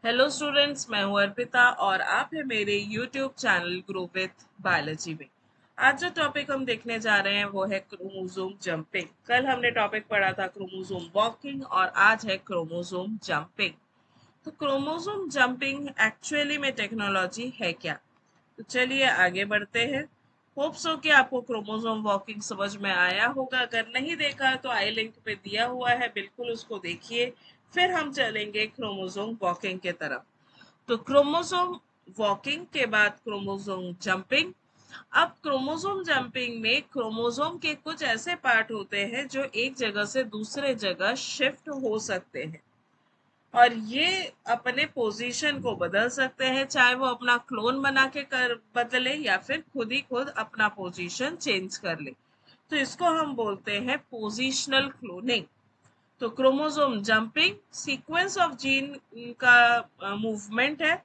Hello students, मैं हूं अर्पिता और आप है मेरे YouTube channel grow with biology में। आज जो टॉपिक हम देखने जा रहे हैं वो है क्रोमोसोम जंपिंग। कल हमने टॉपिक पढ़ा था क्रोमोसोम वॉकिंग और आज है क्रोमोसोम जंपिंग। तो क्रोमोसोम जंपिंग एक्चुअली में टेक्नोलॉजी है क्या? तो चलिए आगे बढ़ते हैं। होप सो कि आपको क्रोमोसोम वॉकिंग समझ में आया होगा। अगर नहीं देखा तो आई लिंक पे दिया हुआ है, बिल्कुल उसको देखिए। फिर हम चलेंगे क्रोमोसोम वॉकिंग के तरफ। तो क्रोमोसोम वॉकिंग के बाद क्रोमोसोम जंपिंग। अब क्रोमोसोम जंपिंग में क्रोमोसोम के कुछ ऐसे पार्ट होते हैं जो एक जगह से दूसरे जगह शिफ्ट हो सकते हैं और ये अपने पोजीशन को बदल सकते हैं, चाहे वो अपना क्लोन बना के कर बदले या फिर खुद ही खुद अपना पोजीशन चेंज कर ले। तो इसको हम बोलते हैं पोजिशनल क्लोनिंग। तो chromosome jumping sequence of gene का मूवमेंट है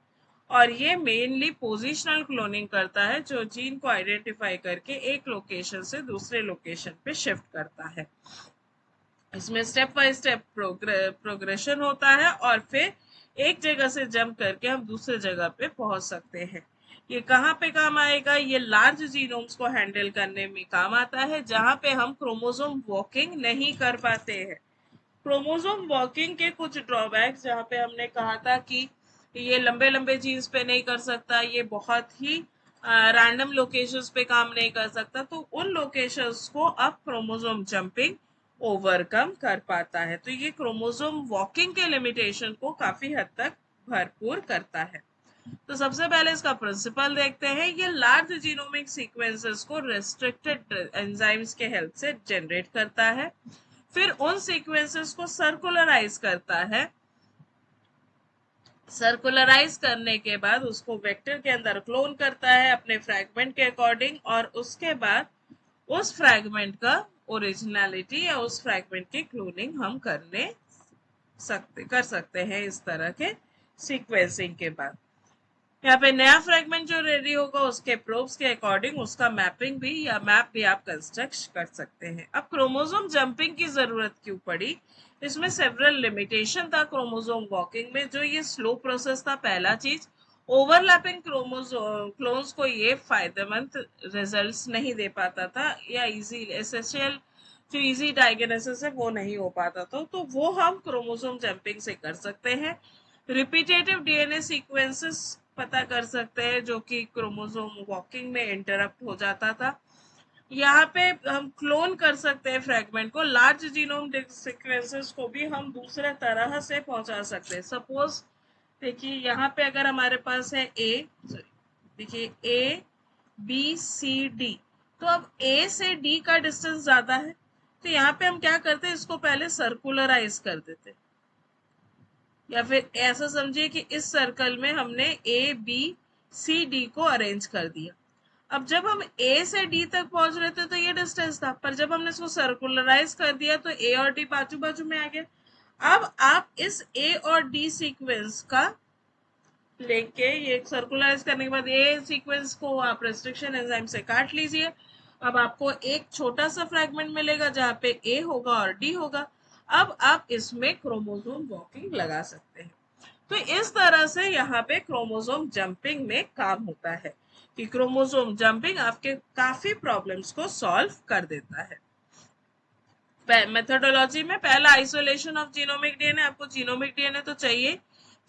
और ये मेनली पोजिशनल क्लोनिंग करता है, जो जीन को आइडेंटिफाई करके एक लोकेशन से दूसरे लोकेशन पे शिफ्ट करता है। इसमें स्टेप बाय स्टेप प्रोग्रेशन होता है और फिर एक जगह से जंप करके हम दूसरे जगह पे पहुंच सकते हैं। ये कहाँ पे काम आएगा? ये लार्ज जीनोम्स को हैंडल करने में काम आता है, जहां पे हम क्रोमोसोम वॉकिंग नहीं कर पाते हैं। क्रोमोसोम वॉकिंग के कुछ ड्रॉबैक्स, जहाँ पे हमने कहा था कि ये लंबे लंबे जीन्स पे नहीं कर सकता, ये बहुत ही रैंडम लोकेशंस पे काम नहीं कर सकता, तो उन लोकेशंस को अब क्रोमोसोम जंपिंग ओवरकम कर पाता है। तो ये क्रोमोसोम वॉकिंग के लिमिटेशन को काफी हद तक भरपूर करता है। तो सबसे पहले इसका प्रिंसिपल देखते हैं। ये लार्ज जीनोमिक सीक्वेंसेस को रेस्ट्रिक्टेड एंजाइम्स के हेल्प से जनरेट करता है, फिर उन सीक्वेंसेस को सर्कुलराइज करता है। सर्कुलराइज करने के बाद उसको वेक्टर के अंदर क्लोन करता है अपने फ्रैगमेंट के अकॉर्डिंग, और उसके बाद उस फ्रैगमेंट का ओरिजिनलिटी या उस फ्रैगमेंट की क्लोनिंग हम कर सकते हैं इस तरह के सीक्वेंसिंग के बाद। यहाँ पे नया फ्रेगमेंट जो रेडी होगा उसके प्रोब्स के अकॉर्डिंग उसका मैपिंग भी या मैप भी आप कंस्ट्रक्ट कर सकते हैं। अब क्रोमोसोम जंपिंग की जरूरत क्यों पड़ी? इसमें सेवरल लिमिटेशन था क्रोमोसोम वॉकिंग में। जो ये स्लो प्रोसेस था, पहला चीज, ओवरलैपिंग क्रोमोसोम क्लोन्स को ये फायदेमंद रिजल्ट्स नहीं दे पाता था, या इजी एसेशियल जो इजी डायग्नोसिस है वो नहीं हो पाता था। तो वो हम क्रोमोसोम जंपिंग से कर सकते हैं। रिपीटेटिव डीएनए सीक्वेंसेस पता कर सकते हैं जो कि क्रोमोसोम वॉकिंग में इंटरप्ट हो जाता था। यहाँ पे हम क्लोन कर सकते हैं फ्रैगमेंट को। लार्ज जीनोम सीक्वेंसेस को भी हम दूसरे तरह से पहुंचा सकते हैं। सपोज देखिए, यहाँ पे अगर हमारे पास है देखिए A B C D, तो अब A से D का डिस्टेंस ज्यादा है, तो यहाँ पे हम क्या करते हैं, इसको पहले सर्कुलराइज कर देते हैं। या फिर ऐसा समझिए कि इस सर्कल में हमने A B C D को अरेंज कर दिया। अब जब हम A से D तक पहुंच रहे थे तो ये डिस्टेंस था, पर जब हमने इसको सर्कुलराइज कर दिया तो A और D बाजू बाजू में आ गया। अब आप इस A और D सीक्वेंस का लेके, ये सर्कुलराइज करने के बाद ए सीक्वेंस को आप रेस्ट्रिक्शन एंजाइम से काट लीजिए। अब आपको एक छोटा सा फ्रैगमेंट मिलेगा जहां पे ए होगा और डी होगा। अब आप इसमें क्रोमोसोम वॉकिंग लगा सकते हैं। तो इस तरह से यहाँ पे क्रोमोसोम जंपिंग में काम होता है कि क्रोमोसोम जंपिंग आपके काफी प्रॉब्लम्स को सॉल्व कर देता है। मेथोडोलॉजी में पहला आइसोलेशन ऑफ जीनोमिक डीएनए। आपको जीनोमिक डीएनए तो चाहिए,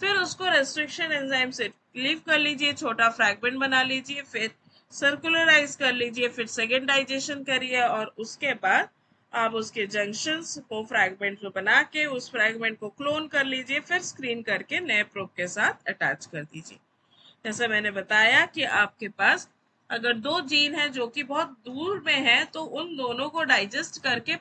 फिर उसको रेस्ट्रिक्शन एंजाइम से लीव कर लीजिए, छोटा फ्रैगमेंट बना लीजिए, फिर सर्कुलराइज कर लीजिए, फिर सेकेंडाइजेशन करिए और उसके बाद आप उसके जंक्शंस को फ्रैगमेंट में बना के उस फ्रैगमेंट को क्लोन कर लीजिए, फिर स्क्रीन करके नए प्रोब के साथ अटैच कर दीजिए। जैसे मैंने बताया कि आपके पास अगर दो जीन है जो कि बहुत दूर में है, तो उन दोनों को डाइजेस्ट करके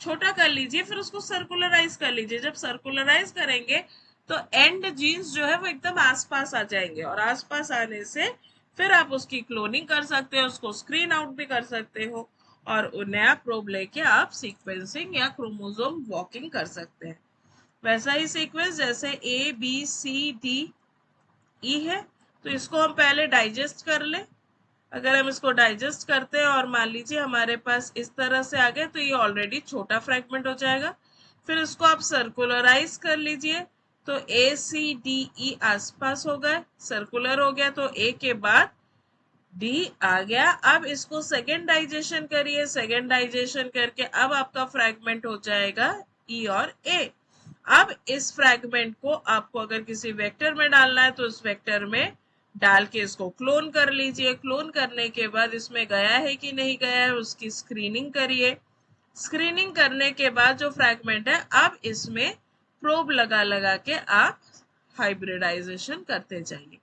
छोटा कर लीजिए, फिर उसको सर्कुलराइज कर लीजिए। जब सर्कुलराइज करेंगे तो एंड जीन्स जो है वो एकदम आसपास आ जाएंगे, और आसपास आने से फिर आप उसकी क्लोनिंग कर सकते हो, उसको स्क्रीन आउट भी कर सकते हो और नया प्रोब लेके आप सीक्वेंसिंग या क्रोमोसोम वॉकिंग कर सकते हैं। वैसा ही सीक्वेंस जैसे A B C D E है, तो इसको हम पहले डाइजेस्ट कर ले। अगर हम इसको डाइजेस्ट करते हैं और मान लीजिए हमारे पास इस तरह से आ गए, तो ये ऑलरेडी छोटा फ्रैगमेंट हो जाएगा। फिर इसको आप सर्कुलराइज कर लीजिए, तो ACDE आसपास हो गए, सर्कुलर हो गया, तो A के बाद D आ गया। अब इसको सेकेंड डाइजेशन करिए, सेकेंड डाइजेशन करके अब आपका फ्रैगमेंट हो जाएगा E और A। अब इस फ्रैगमेंट को आपको अगर किसी वेक्टर में डालना है तो इस वेक्टर में डाल के इसको क्लोन कर लीजिए। क्लोन करने के बाद इसमें गया है कि नहीं गया है उसकी स्क्रीनिंग करिए। स्क्रीनिंग करने के बाद जो फ्रैगमेंट है अब इसमें प्रोब लगा लगा के आप हाइब्रिडाइजेशन करते जाइए।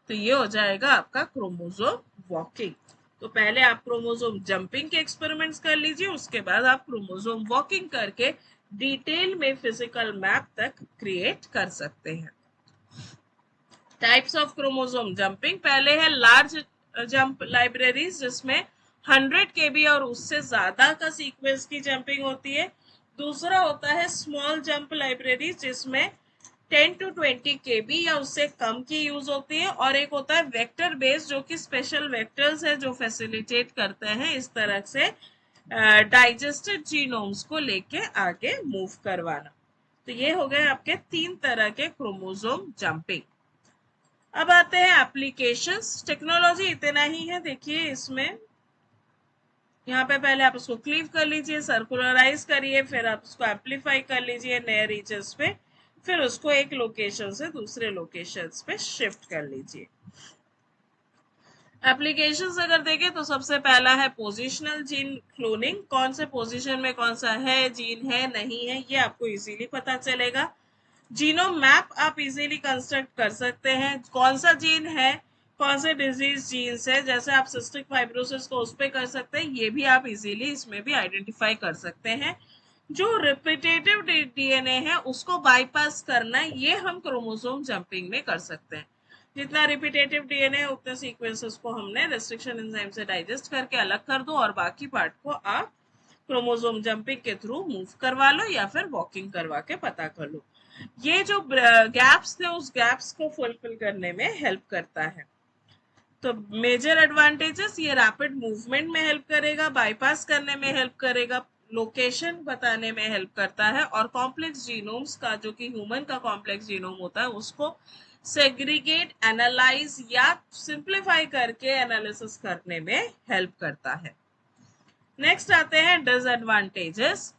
तो ये हो जाएगा आपका क्रोमोसोम वॉकिंग। तो पहले आप क्रोमोसोम जंपिंग के एक्सपेरिमेंट्स कर लीजिए, उसके बाद आप क्रोमोसोम वॉकिंग करके डिटेल में फिजिकल मैप तक क्रिएट कर सकते हैं। टाइप्स ऑफ क्रोमोसोम जंपिंग, पहले है लार्ज जंप लाइब्रेरीज जिसमें 100 KB और उससे ज्यादा का सीक्वेंस की जंपिंग होती है। दूसरा होता है स्मॉल जंप लाइब्रेरी जिसमें 10 to 20 KB या उससे कम की यूज होती है। और एक होता है वेक्टर बेस्ड जो कि स्पेशल वेक्टर्स है जो फैसिलिटेट करते हैं इस तरह से डाइजेस्टेड जीनोम्स को लेके आगे मूव करवाना। तो ये हो गए आपके 3 तरह के क्रोमोसोम जंपिंग। अब आते हैं एप्लीकेशंस। टेक्नोलॉजी इतना ही है, देखिए इसमें यहाँ पे पहले आप उसको क्लीव कर लीजिए, सर्कुलराइज करिए, फिर आप उसको एम्पलीफाई कर लीजिए नए रीजन्स पे, फिर उसको एक लोकेशन से दूसरे लोकेशंस पे शिफ्ट कर लीजिए। एप्लीकेशंस अगर देखें तो सबसे पहला है पोजिशनल जीन क्लोनिंग। कौन से पोजीशन में कौन सा है जीन है नहीं है ये आपको इजीली पता चलेगा। जीनोम मैप आप इजीली कंस्ट्रक्ट कर सकते हैं, कौन सा जीन है कौन से डिजीज जीन्स है, जैसे आप सिस्टिक फाइब्रोसिस को उस पर कर सकते हैं, ये भी आप इजीली इसमें भी आइडेंटिफाई कर सकते हैं। जो रिपीटेटिव डीएनए है उसको बाईपास करना ये हम क्रोमोसोम जंपिंग में कर सकते हैं। जितना रिपीटेटिव डीएनए है उतने सीक्वेंसेस को हमने रेस्ट्रिक्शन एंजाइम से डाइजेस्ट करके अलग कर दो और बाकी पार्ट को आप क्रोमोसोम जंपिंग के थ्रू मूव करवा लो या फिर वॉकिंग करवा के पता कर लो। ये जो गैप्स थे उस गैप्स को फुलफिल करने में हेल्प करता है। तो मेजर एडवांटेजेस, ये रैपिड मूवमेंट में हेल्प करेगा, बाईपास करने में हेल्प करेगा, लोकेशन बताने में हेल्प करता है और कॉम्प्लेक्स जीनोम्स का जो कि ह्यूमन का कॉम्प्लेक्स जीनोम होता है उसको सेग्रीगेट एनालाइज या सिंप्लीफाई करके एनालिसिस करने में हेल्प करता है। नेक्स्ट आते हैं डिसएडवांटेजेस।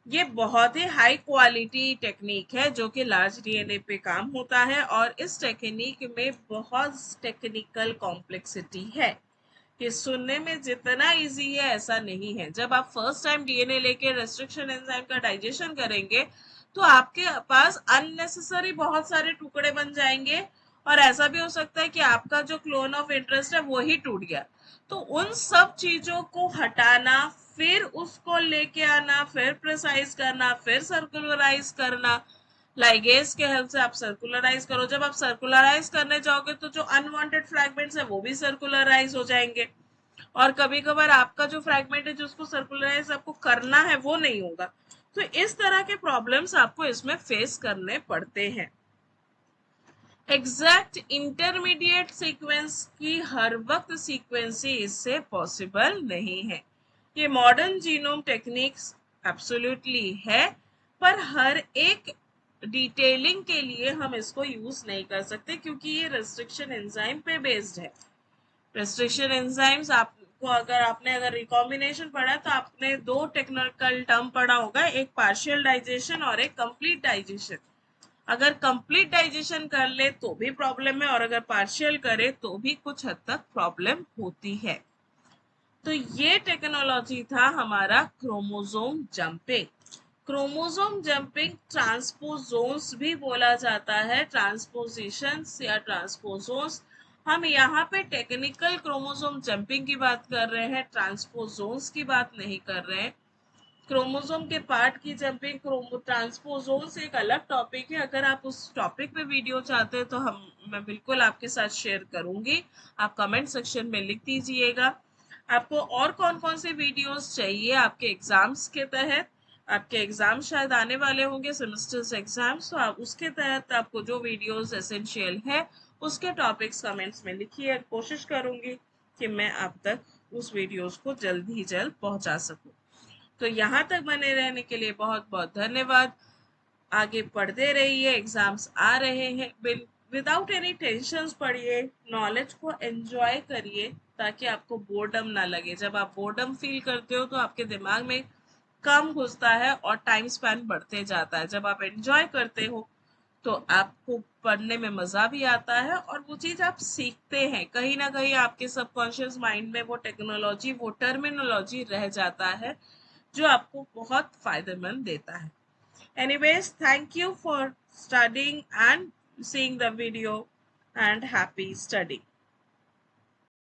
ये बहुत ही हाई क्वालिटी टेक्निक है जो कि लार्ज डीएनए पे काम होता है और इस टेक्निक में बहुत टेक्निकल कॉम्प्लेक्सिटी है। ये सुनने में जितना इजी है ऐसा नहीं है। जब आप फर्स्ट टाइम डीएनए लेके रेस्ट्रिक्शन एंजाइम का डाइजेशन करेंगे तो आपके पास अननेसेसरी बहुत सारे टुकड़े बन जाएंगे और ऐसा भी हो सकता है कि आपका जो क्लोन ऑफ इंटरेस्ट है वो ही टूट गया। तो उन सब चीजों को हटाना, फिर उसको लेके आना, फिर प्रिसाइज करना, फिर सर्कुलराइज करना, लाइगेज के हेल्प से आप सर्कुलराइज करो। जब आप सर्कुलराइज करने जाओगे तो जो अनवांटेड फ्रैगमेंट्स है वो भी सर्कुलराइज हो जाएंगे और कभी कभार आपका जो फ्रैगमेंट है जिसको सर्कुलराइज आपको करना है वो नहीं होगा। तो इस तरह के प्रॉब्लम्स आपको इसमें फेस करने पड़ते हैं। एग्जैक्ट इंटरमीडिएट सीक्वेंस की हर वक्त सीक्वेंसी इससे पॉसिबल नहीं है। ये मॉडर्न जीनोम टेक्निक्स एब्सोल्युटली है पर हर एक डिटेलिंग के लिए हम इसको यूज नहीं कर सकते क्योंकि ये रेस्ट्रिक्शन एंजाइम पे बेस्ड है। रेस्ट्रिक्शन एंजाइम्स आपको अगर रिकॉम्बिनेशन पढ़ा तो आपने दो टेक्निकल टर्म पढ़ा होगा, एक पार्शियल डाइजेशन और एक कंप्लीट डाइजेशन। अगर कंप्लीट डाइजेशन कर ले तो भी प्रॉब्लम है और अगर पार्शियल करे तो भी कुछ हद तक प्रॉब्लम होती है। तो ये टेक्नोलॉजी था हमारा chromosome jumping. Chromosome jumping transposons भी बोला जाता है, ट्रांसपोजिशंस या ट्रांसपोजोन्स। हम यहाँ पे टेक्निकल क्रोमोसोम जंपिंग की बात कर रहे हैं, ट्रांसपोजोन्स की बात नहीं कर रहे हैं। क्रोमोसोम के पार्ट की जंपिंग ट्रांसपोजोन्स एक अलग टॉपिक है। अगर आप उस टॉपिक पे वीडियो चाहते हैं तो मैं बिल्कुल आपके साथ शेयर करूंगी, आप कमेंट सेक्शन में लिख दीजिएगा। आपको और कौन कौन से वीडियोस चाहिए आपके एग्जाम्स के तहत, आपके एग्जाम शायद आने वाले होंगे सेमेस्टर्स एग्जाम्स, तो आप उसके तहत आपको जो वीडियोस एसेंशियल है उसके टॉपिक्स कमेंट्स में लिखिए। कोशिश करूंगी कि मैं आप तक उस वीडियोस को जल्द ही जल्द पहुंचा सकूं। तो यहाँ तक बने रहने के लिए बहुत बहुत धन्यवाद। आगे पढ़ते रहिए, एग्जाम्स आ रहे हैं, विदाउट एनी टेंशन पढ़िए, नॉलेज को एंजॉय करिए ताकि आपको बोर्डम ना लगे। जब आप बोर्डम फील करते हो तो आपके दिमाग में कम घुसता है और टाइम स्पैन बढ़ते जाता है। जब आप एंजॉय करते हो तो आपको पढ़ने में मजा भी आता है और वो चीज आप सीखते हैं। कहीं ना कहीं आपके सबकॉन्शियस माइंड में वो टेक्नोलॉजी, वो टर्मिनोलॉजी रह जाता है जो आपको बहुत फायदेमंद देता है। Anyways, thank you for studying and seeing the video, and happy studying.